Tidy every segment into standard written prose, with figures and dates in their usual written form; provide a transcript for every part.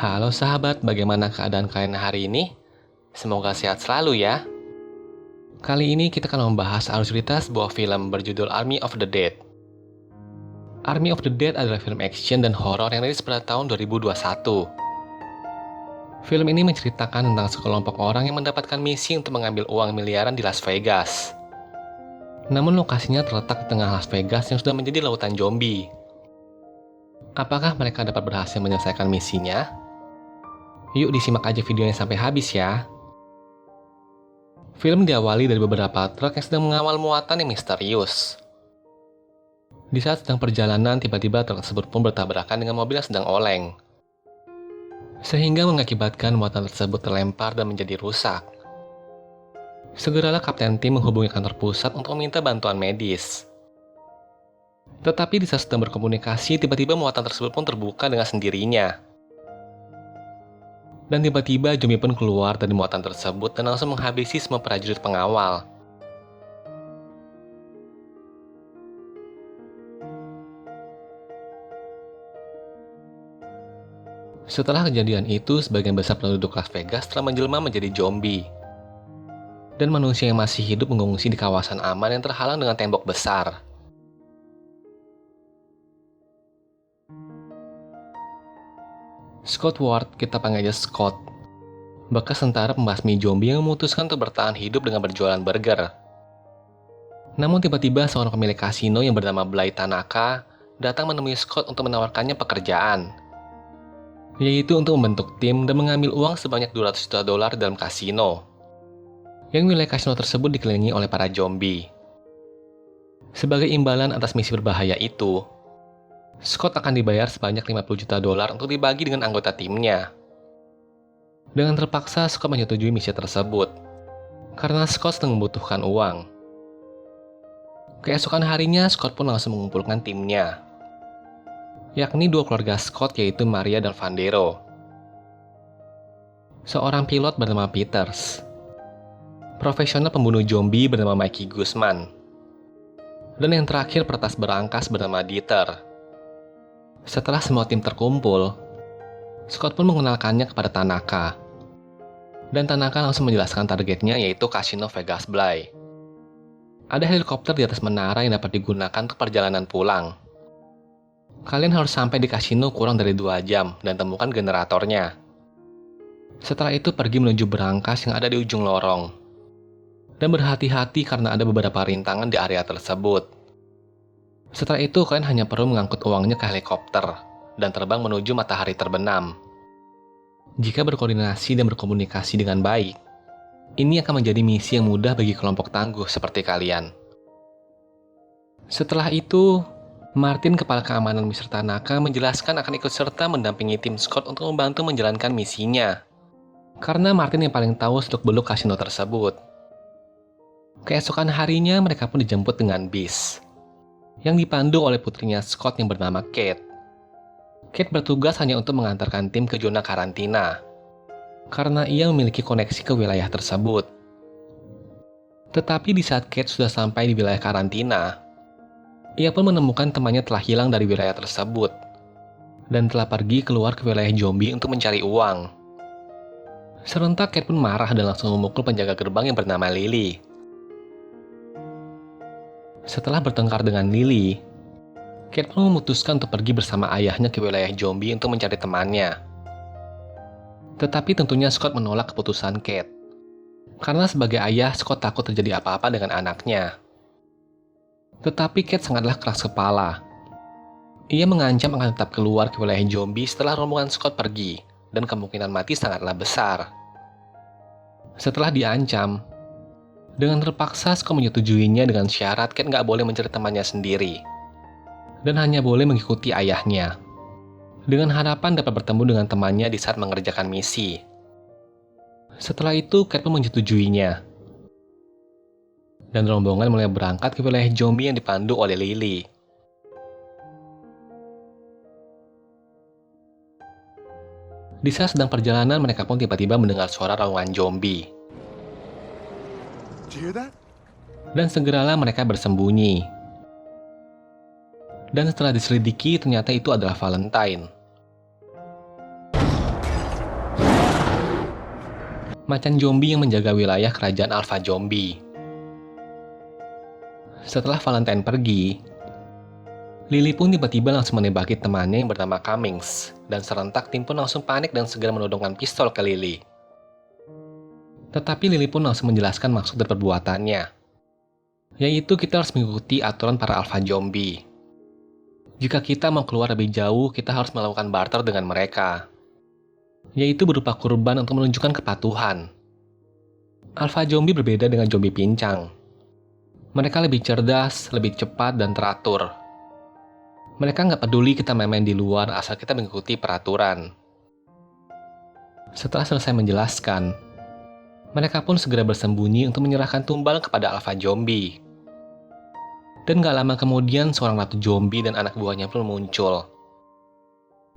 Halo sahabat, bagaimana keadaan kalian hari ini? Semoga sehat selalu ya. Kali ini kita akan membahas alur cerita sebuah film berjudul Army of the Dead. Army of the Dead adalah film action dan horor yang rilis pada tahun 2021. Film ini menceritakan tentang sekelompok orang yang mendapatkan misi untuk mengambil uang miliaran di Las Vegas. Namun lokasinya terletak di tengah Las Vegas yang sudah menjadi lautan zombie. Apakah mereka dapat berhasil menyelesaikan misinya? Yuk disimak aja videonya sampai habis ya. Film diawali dari beberapa truk yang sedang mengawal muatan yang misterius. Di saat sedang perjalanan, tiba-tiba truk tersebut pun bertabrakan dengan mobil yang sedang oleng. Sehingga mengakibatkan muatan tersebut terlempar dan menjadi rusak. Segeralah kapten tim menghubungi kantor pusat untuk meminta bantuan medis. Tetapi di saat sedang berkomunikasi, tiba-tiba muatan tersebut pun terbuka dengan sendirinya. Dan tiba-tiba zombie pun keluar dari muatan tersebut dan langsung menghabisi semua prajurit pengawal. Setelah kejadian itu, sebagian besar penduduk Las Vegas telah menjelma menjadi zombie. Dan manusia yang masih hidup mengungsi di kawasan aman yang terhalang dengan tembok besar. Scott Ward, kita panggil aja Scott, bekas tentara pembasmi zombie yang memutuskan untuk bertahan hidup dengan berjualan burger. Namun tiba-tiba seorang pemilik kasino yang bernama Bly Tanaka datang menemui Scott untuk menawarkannya pekerjaan, yaitu untuk membentuk tim dan mengambil uang sebanyak $200 juta dalam kasino. Yang wilayah kasino tersebut dikelilingi oleh para zombie. Sebagai imbalan atas misi berbahaya itu, Scott akan dibayar sebanyak $50 juta untuk dibagi dengan anggota timnya. Dengan terpaksa, Scott menyetujui misi tersebut, karena Scott sedang membutuhkan uang. Keesokan harinya, Scott pun langsung mengumpulkan timnya, yakni dua keluarga Scott, yaitu Maria dan Vandero. Seorang pilot bernama Peters, profesional pembunuh zombie bernama Mikey Guzman, dan yang terakhir peretas berangkas bernama Dieter. Setelah semua tim terkumpul, Scott pun mengenalkannya kepada Tanaka. Dan Tanaka langsung menjelaskan targetnya, yaitu Kasino Vegas Bly. Ada helikopter di atas menara yang dapat digunakan untuk perjalanan pulang. Kalian harus sampai di kasino kurang dari 2 jam dan temukan generatornya. Setelah itu pergi menuju berangkas yang ada di ujung lorong. Dan berhati-hati karena ada beberapa rintangan di area tersebut. Setelah itu, kalian hanya perlu mengangkut uangnya ke helikopter dan terbang menuju matahari terbenam. Jika berkoordinasi dan berkomunikasi dengan baik, ini akan menjadi misi yang mudah bagi kelompok tangguh seperti kalian. Setelah itu, Martin, kepala keamanan Mr. Tanaka, menjelaskan akan ikut serta mendampingi tim Scott untuk membantu menjalankan misinya. Karena Martin yang paling tahu seluk-beluk kasino tersebut. Keesokan harinya, mereka pun dijemput dengan bis yang dipandu oleh putrinya Scott yang bernama Kate. Kate bertugas hanya untuk mengantarkan tim ke zona karantina, karena ia memiliki koneksi ke wilayah tersebut. Tetapi di saat Kate sudah sampai di wilayah karantina, ia pun menemukan temannya telah hilang dari wilayah tersebut, dan telah pergi keluar ke wilayah zombie untuk mencari uang. Serentak Kate pun marah dan langsung memukul penjaga gerbang yang bernama Lily. Setelah bertengkar dengan Lily, Kate pun memutuskan untuk pergi bersama ayahnya ke wilayah zombie untuk mencari temannya. Tetapi tentunya Scott menolak keputusan Kate. Karena sebagai ayah, Scott takut terjadi apa-apa dengan anaknya. Tetapi Kate sangatlah keras kepala. Ia mengancam akan tetap keluar ke wilayah zombie setelah rombongan Scott pergi, dan kemungkinan mati sangatlah besar. Setelah diancam, dengan terpaksa Scott menyetujuinya dengan syarat Kate nggak boleh mencari temannya sendiri, dan hanya boleh mengikuti ayahnya, dengan harapan dapat bertemu dengan temannya di saat mengerjakan misi. Setelah itu, Kate pun menyetujuinya, dan rombongan mulai berangkat ke wilayah zombie yang dipandu oleh Lily. Di saat sedang perjalanan, mereka pun tiba-tiba mendengar suara raungan zombie. Dan segeralah mereka bersembunyi. Dan setelah diselidiki, ternyata itu adalah Valentine. macan zombie yang menjaga wilayah kerajaan Alpha Zombie. Setelah Valentine pergi, Lily pun tiba-tiba langsung menembaki temannya yang bernama Cummings, dan serentak tim pun langsung panik dan segera menodongkan pistol ke Lily. Tetapi Lily pun langsung menjelaskan maksud dari perbuatannya, yaitu kita harus mengikuti aturan para Alpha Zombie. Jika kita mau keluar lebih jauh, kita harus melakukan barter dengan mereka, yaitu berupa kurban untuk menunjukkan kepatuhan. Alpha Zombie berbeda dengan zombie pincang. Mereka lebih cerdas, lebih cepat, dan teratur. Mereka nggak peduli kita main-main di luar asal kita mengikuti peraturan. Setelah selesai menjelaskan, mereka pun segera bersembunyi untuk menyerahkan tumbal kepada Alpha Zombie. Dan gak lama kemudian seorang ratu zombie dan anak buahnya pun muncul,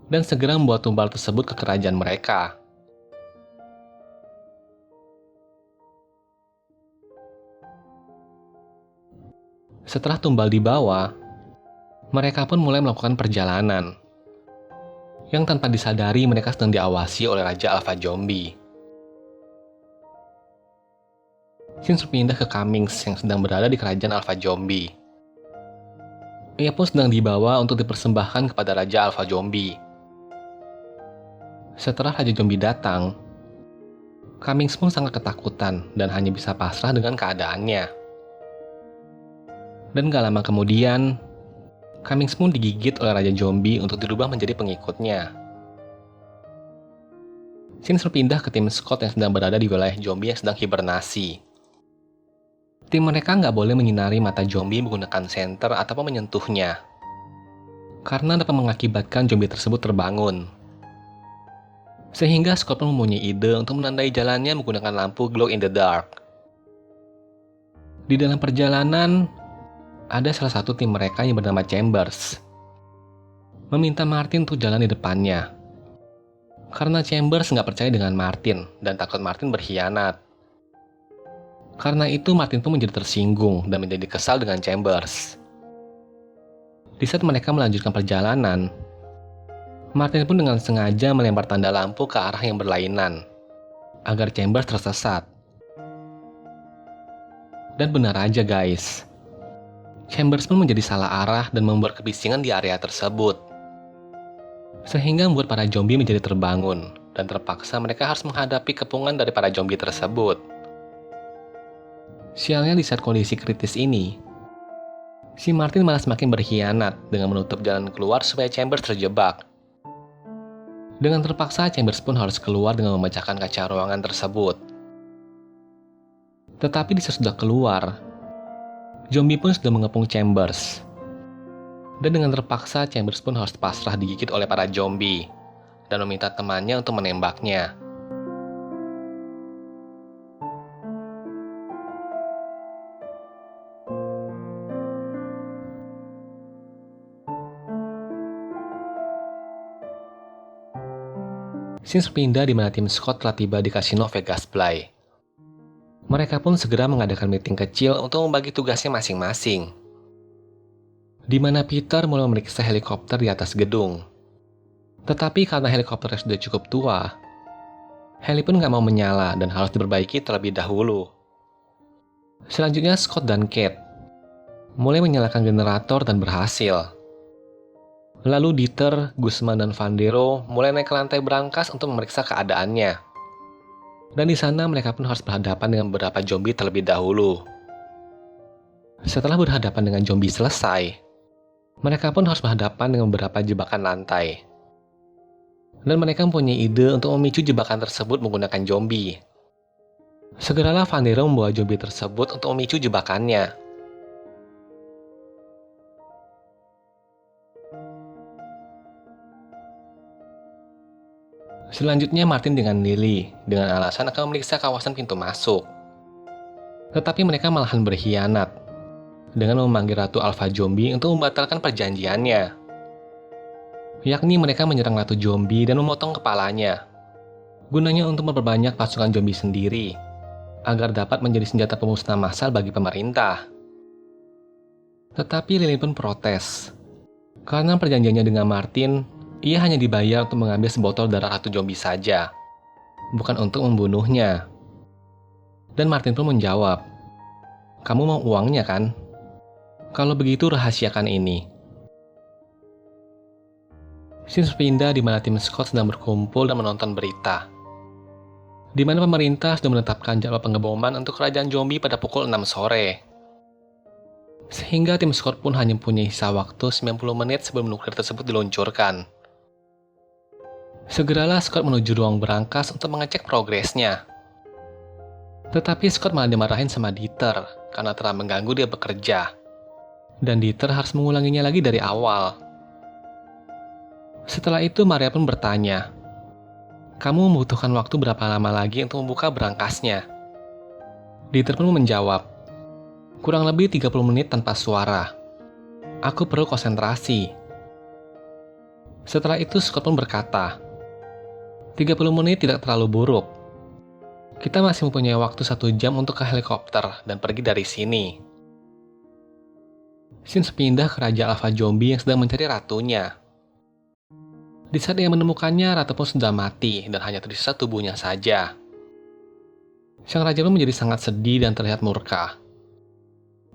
dan segera membawa tumbal tersebut ke kerajaan mereka. Setelah tumbal dibawa, mereka pun mulai melakukan perjalanan, yang tanpa disadari mereka sedang diawasi oleh Raja Alpha Zombie. Scene berpindah ke Cummings yang sedang berada di kerajaan Alpha Zombie. Ia pun sedang dibawa untuk dipersembahkan kepada Raja Alpha Zombie. Setelah Raja Zombie datang, Cummings pun sangat ketakutan dan hanya bisa pasrah dengan keadaannya. Dan gak lama kemudian, Cummings pun digigit oleh Raja Zombie untuk dirubah menjadi pengikutnya. Scene berpindah ke tim Scott yang sedang berada di wilayah zombie yang sedang hibernasi. Tim mereka nggak boleh menyinari mata zombie menggunakan senter ataupun menyentuhnya, karena dapat mengakibatkan zombie tersebut terbangun. Sehingga Scott pun mempunyai ide untuk menandai jalannya menggunakan lampu glow in the dark. Di dalam perjalanan, ada salah satu tim mereka yang bernama Chambers meminta Martin untuk jalan di depannya, karena Chambers nggak percaya dengan Martin dan takut Martin berkhianat. Karena itu Martin pun menjadi tersinggung dan menjadi kesal dengan Chambers. Di saat mereka melanjutkan perjalanan, Martin pun dengan sengaja melempar tanda lampu ke arah yang berlainan, agar Chambers tersesat. Dan benar aja guys, Chambers pun menjadi salah arah dan membuat kebisingan di area tersebut. Sehingga membuat para zombie menjadi terbangun, dan terpaksa mereka harus menghadapi kepungan dari para zombie tersebut. Sialnya di saat kondisi kritis ini, si Martin malah semakin berkhianat dengan menutup jalan keluar supaya Chambers terjebak. Dengan terpaksa, Chambers pun harus keluar dengan memecahkan kaca ruangan tersebut. Tetapi di saat sudah keluar, zombie pun sudah mengepung Chambers. Dan dengan terpaksa, Chambers pun harus pasrah digigit oleh para zombie, dan meminta temannya untuk menembaknya. Scene berpindah di mana tim Scott telah tiba di kasino Vegas Play. Mereka pun segera mengadakan meeting kecil untuk membagi tugasnya masing-masing. Di mana Peter mulai memeriksa helikopter di atas gedung. Tetapi karena helikopternya sudah cukup tua, heli pun nggak mau menyala dan harus diperbaiki terlebih dahulu. Selanjutnya Scott dan Kate mulai menyalakan generator dan berhasil. Lalu Dieter, Guzman, dan Vandero mulai naik ke lantai berangkas untuk memeriksa keadaannya. Dan di sana mereka pun harus berhadapan dengan beberapa zombie terlebih dahulu. Setelah berhadapan dengan zombie selesai, mereka pun harus berhadapan dengan beberapa jebakan lantai. Dan mereka mempunyai ide untuk memicu jebakan tersebut menggunakan zombie. Segeralah Vandero membawa zombie tersebut untuk memicu jebakannya. Selanjutnya Martin dengan Lily dengan alasan akan memeriksa kawasan pintu masuk. Tetapi mereka malahan berkhianat dengan memanggil Ratu Alpha Zombie untuk membatalkan perjanjiannya. Yakni mereka menyerang Ratu Zombie dan memotong kepalanya. Gunanya untuk memperbanyak pasukan zombie sendiri, agar dapat menjadi senjata pemusnah massal bagi pemerintah. Tetapi Lily pun protes. Karena perjanjiannya dengan Martin, ia hanya dibayar untuk mengambil sebotol darah Ratu Zombie saja, bukan untuk membunuhnya. Dan Martin pun menjawab, "Kamu mau uangnya kan? Kalau begitu rahasiakan ini." Scene berpindah di mana tim Scott sedang berkumpul dan menonton berita, di mana pemerintah sudah menetapkan jadwal pengeboman untuk kerajaan zombie pada pukul 6 sore. Sehingga tim Scott pun hanya punya sisa waktu 90 menit sebelum nuklir tersebut diluncurkan. Segeralah Scott menuju ruang berangkas untuk mengecek progresnya. Tetapi Scott malah dimarahin sama Dieter karena telah mengganggu dia bekerja. Dan Dieter harus mengulanginya lagi dari awal. Setelah itu Maria pun bertanya, "Kamu membutuhkan waktu berapa lama lagi untuk membuka berangkasnya?" Dieter pun menjawab, "Kurang lebih 30 menit tanpa suara. Aku perlu konsentrasi." Setelah itu Scott pun berkata, 30 menit tidak terlalu buruk. Kita masih mempunyai waktu 1 jam untuk ke helikopter dan pergi dari sini." Scene pindah ke Raja Alpha Zombie yang sedang mencari ratunya. Di saat ia menemukannya, ratu pun sudah mati dan hanya tersisa tubuhnya saja. Sang raja pun menjadi sangat sedih dan terlihat murka.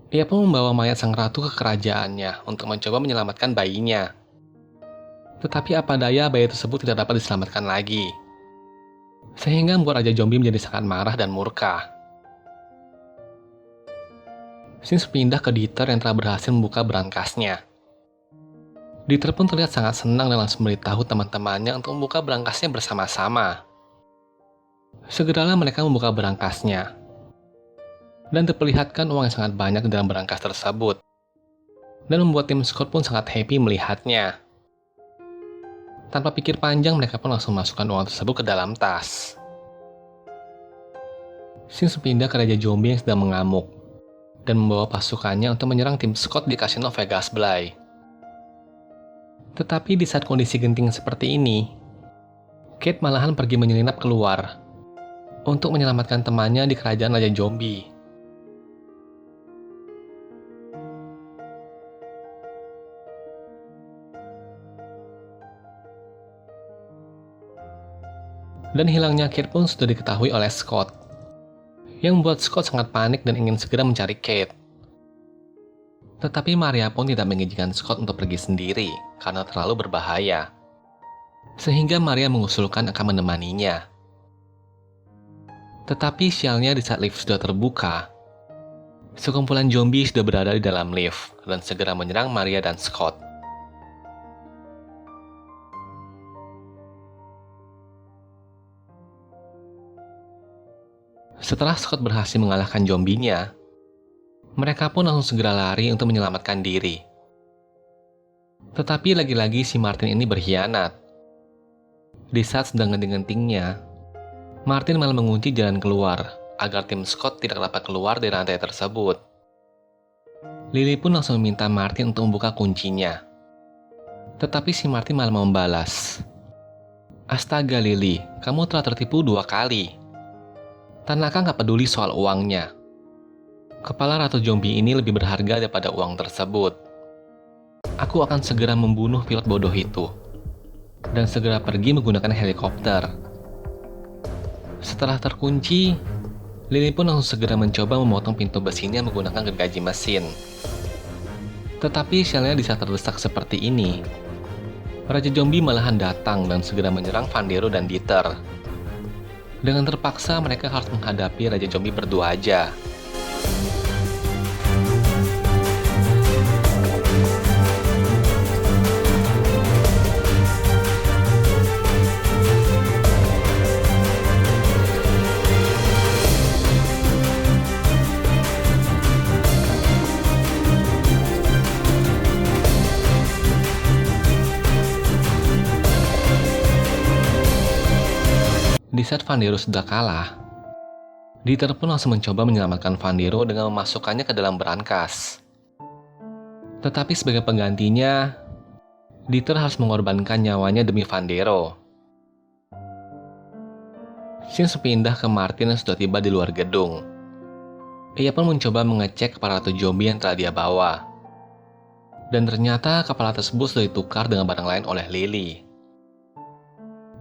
Ia pun membawa mayat sang ratu ke kerajaannya untuk mencoba menyelamatkan bayinya. Tetapi apa daya, bayi tersebut tidak dapat diselamatkan lagi. Sehingga membuat Raja Zombie menjadi sangat marah dan murka. Scene pindah ke Dieter yang telah berhasil membuka berangkasnya. Dieter pun terlihat sangat senang dan langsung memberitahu teman-temannya untuk membuka berangkasnya bersama-sama. Segeralah mereka membuka berangkasnya. Dan terperlihatkan uang yang sangat banyak di dalam berangkas tersebut. Dan membuat tim Scott pun sangat happy melihatnya. Tanpa pikir panjang, mereka pun langsung masukkan uang tersebut ke dalam tas. Scene pindah ke Raja Zombie yang sedang mengamuk dan membawa pasukannya untuk menyerang tim Scott di Kasino Vegas Bly. Tetapi di saat kondisi genting seperti ini, Kate malahan pergi menyelinap keluar untuk menyelamatkan temannya di kerajaan Raja Zombie. Dan hilangnya Kate pun sudah diketahui oleh Scott, yang membuat Scott sangat panik dan ingin segera mencari Kate. Tetapi Maria pun tidak mengizinkan Scott untuk pergi sendiri karena terlalu berbahaya. Sehingga Maria mengusulkan akan menemaninya. Tetapi sialnya di saat lift sudah terbuka, sekumpulan zombie sudah berada di dalam lift dan segera menyerang Maria dan Scott. Setelah Scott berhasil mengalahkan zombinya, mereka pun langsung segera lari untuk menyelamatkan diri. Tetapi lagi-lagi si Martin ini berkhianat. Di saat sedang genting-gentingnya, Martin malah mengunci jalan keluar agar tim Scott tidak dapat keluar dari rantai tersebut. Lily pun langsung meminta Martin untuk membuka kuncinya. Tetapi si Martin malah membalas, "Astaga Lily, kamu telah tertipu 2 kali. Tanaka nggak peduli soal uangnya. Kepala ratu zombie ini lebih berharga daripada uang tersebut. Aku akan segera membunuh pilot bodoh itu dan segera pergi menggunakan helikopter." Setelah terkunci, Lily pun langsung segera mencoba memotong pintu besinya menggunakan gergaji mesin. Tetapi sialnya di saat terdesak seperti ini, Raja Zombie malahan datang dan segera menyerang Vandero dan Dieter. Dengan terpaksa mereka harus menghadapi Raja Zombie berdua aja. Di saat Vandero sudah kalah, Dieter pun langsung mencoba menyelamatkan Vandero dengan memasukkannya ke dalam berangkas. Tetapi sebagai penggantinya, Dieter harus mengorbankan nyawanya demi Vandero. Scene pindah ke Martin yang sudah tiba di luar gedung. Ia pun mencoba mengecek kepala ratu zombie yang telah dia bawa. Dan ternyata kepala tersebut sudah ditukar dengan barang lain oleh Lily.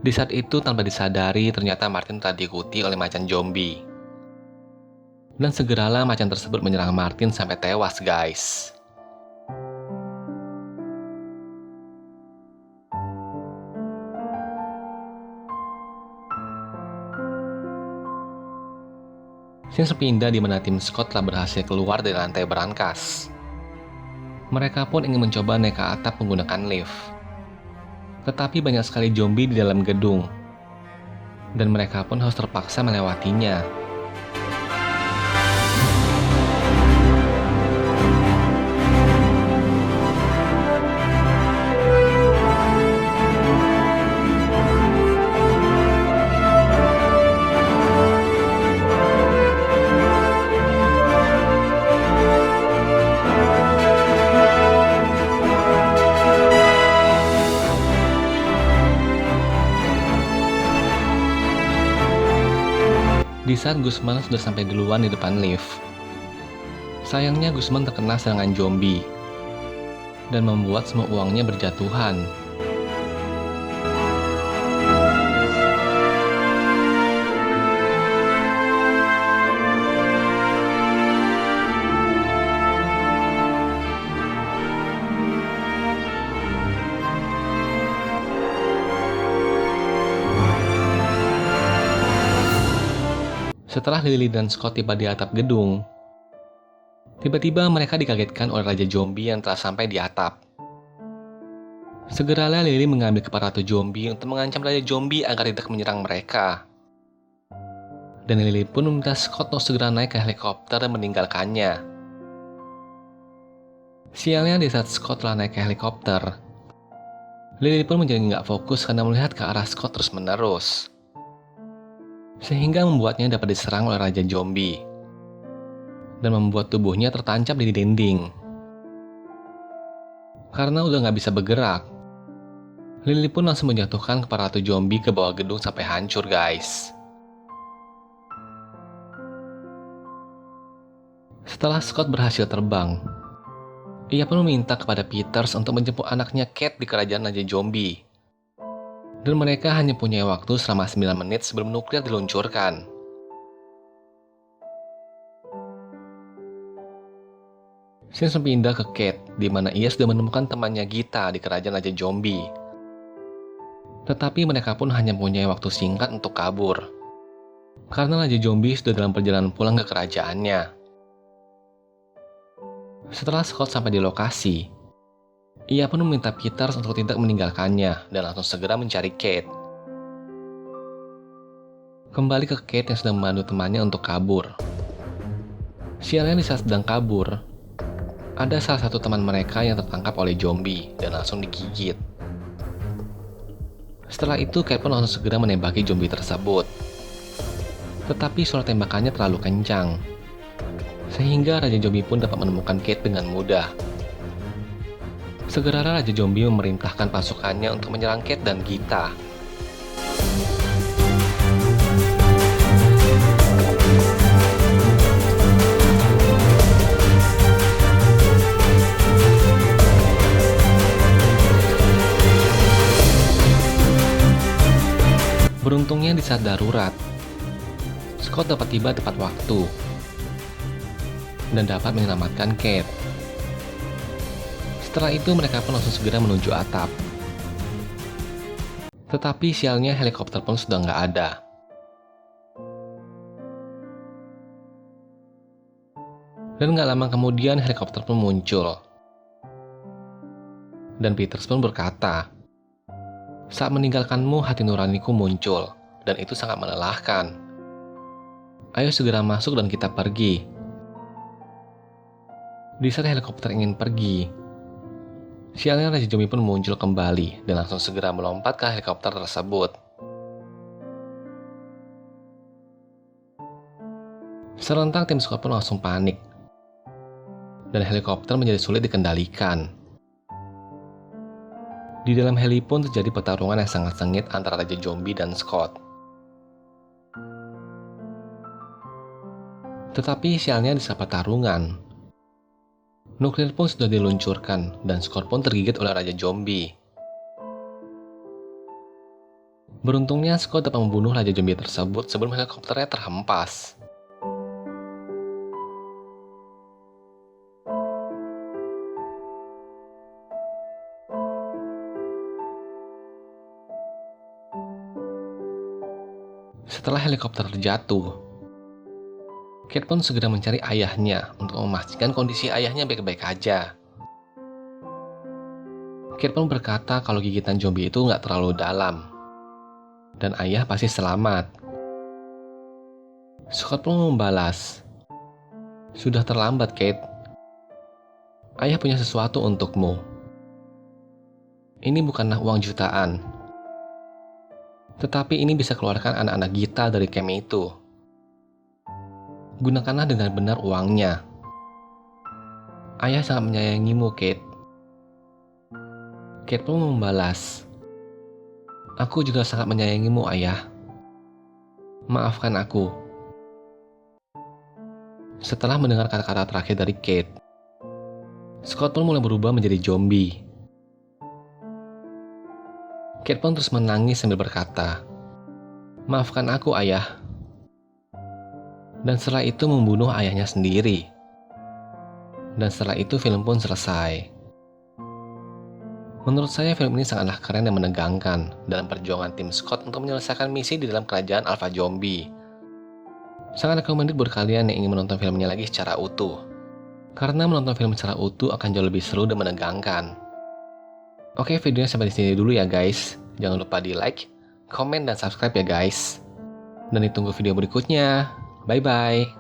Di saat itu tanpa disadari ternyata Martin telah diikuti oleh macan zombie. Dan segeralah macan tersebut menyerang Martin sampai tewas, guys. Scene sepindah di mana tim Scott telah berhasil keluar dari lantai berangkas. Mereka pun ingin mencoba naik ke atap menggunakan lift. Tetapi banyak sekali zombie di dalam gedung. Dan mereka pun harus terpaksa melewatinya. Di saat Guzman sudah sampai duluan di depan lift. Sayangnya Guzman terkena serangan zombie dan membuat semua uangnya berjatuhan. Setelah Lily dan Scott tiba di atap gedung, tiba-tiba mereka dikagetkan oleh Raja Zombie yang telah sampai di atap. Segeralah Lily mengambil kepala ratu zombie untuk mengancam Raja Zombie agar tidak menyerang mereka. Dan Lily pun meminta Scott untuk segera naik ke helikopter dan meninggalkannya. Sialnya di saat Scott telah naik ke helikopter, Lily pun menjadi nggak fokus karena melihat ke arah Scott terus-menerus. Sehingga membuatnya dapat diserang oleh Raja Zombie dan membuat tubuhnya tertancap di dinding. Karena udah nggak bisa bergerak, Lily pun langsung menjatuhkan kepala ratu zombie ke bawah gedung sampai hancur, guys. Setelah Scott berhasil terbang, ia pun meminta kepada Peters untuk menjemput anaknya Kate di kerajaan Raja Zombie. Dan mereka hanya punya waktu selama 9 menit sebelum nuklir diluncurkan. Scene pindah ke Kate, di mana ia sudah menemukan temannya Gita di kerajaan Raja Zombie. Tetapi mereka pun hanya punya waktu singkat untuk kabur. Karena Raja Zombie sudah dalam perjalanan pulang ke kerajaannya. Setelah Scott sampai di lokasi, ia pun meminta Peters untuk tidak meninggalkannya dan langsung segera mencari Kate. Kembali ke Kate yang sedang membantu temannya untuk kabur. Sialnya di saat sedang kabur, ada salah satu teman mereka yang tertangkap oleh zombie dan langsung digigit. Setelah itu Kate pun langsung segera menembaki zombie tersebut. Tetapi suara tembakannya terlalu kencang, sehingga Raja Zombie pun dapat menemukan Kate dengan mudah. Segera Raja Zombie memerintahkan pasukannya untuk menyerang Kate dan Gita. Beruntungnya di saat darurat, Scott dapat tiba tepat waktu dan dapat menyelamatkan Kate. Setelah itu mereka pun langsung segera menuju atap. Tetapi sialnya helikopter pun sudah nggak ada. Dan nggak lama kemudian helikopter pun muncul. Dan Peters pun berkata, "Saat meninggalkanmu hati nuraniku muncul, dan itu sangat melelahkan. Ayo segera masuk dan kita pergi." Di saat helikopter ingin pergi, sialnya Raja Zombie pun muncul kembali dan langsung segera melompat ke helikopter tersebut. Serentak tim Scott pun langsung panik, dan helikopter menjadi sulit dikendalikan. Di dalam heli pun terjadi pertarungan yang sangat sengit antara Raja Zombie dan Scott. Tetapi sialnya di saat pertarungan, nuklir pun sudah diluncurkan dan Scott pun tergigit oleh Raja Zombie. Beruntungnya Scott dapat membunuh Raja Zombie tersebut sebelum helikopternya terhempas. Setelah helikopter terjatuh, Kate pun segera mencari ayahnya untuk memastikan kondisi ayahnya baik-baik aja. Kate pun berkata kalau gigitan zombie itu nggak terlalu dalam, dan ayah pasti selamat. Scott pun membalas, "Sudah terlambat, Kate. Ayah punya sesuatu untukmu. Ini bukanlah uang jutaan, tetapi ini bisa keluarkan anak-anak Gita dari camp itu. Gunakanlah dengan benar uangnya. Ayah sangat menyayangimu, Kate." Kate pun membalas, "Aku juga sangat menyayangimu, ayah. Maafkan aku." Setelah mendengar kata-kata terakhir dari Kate, Scott pun mulai berubah menjadi zombie. Kate pun terus menangis sambil berkata, "Maafkan aku, ayah." Dan setelah itu membunuh ayahnya sendiri. Dan setelah itu film pun selesai. Menurut saya film ini sangatlah keren dan menegangkan dalam perjuangan tim Scott untuk menyelesaikan misi di dalam kerajaan Alpha Zombie. Sangat recommended buat kalian yang ingin menonton filmnya lagi secara utuh. Karena menonton film secara utuh akan jauh lebih seru dan menegangkan. Oke, videonya sampai di sini dulu ya guys. Jangan lupa di like, komen, dan subscribe ya guys. Dan ditunggu video berikutnya. Bye-bye.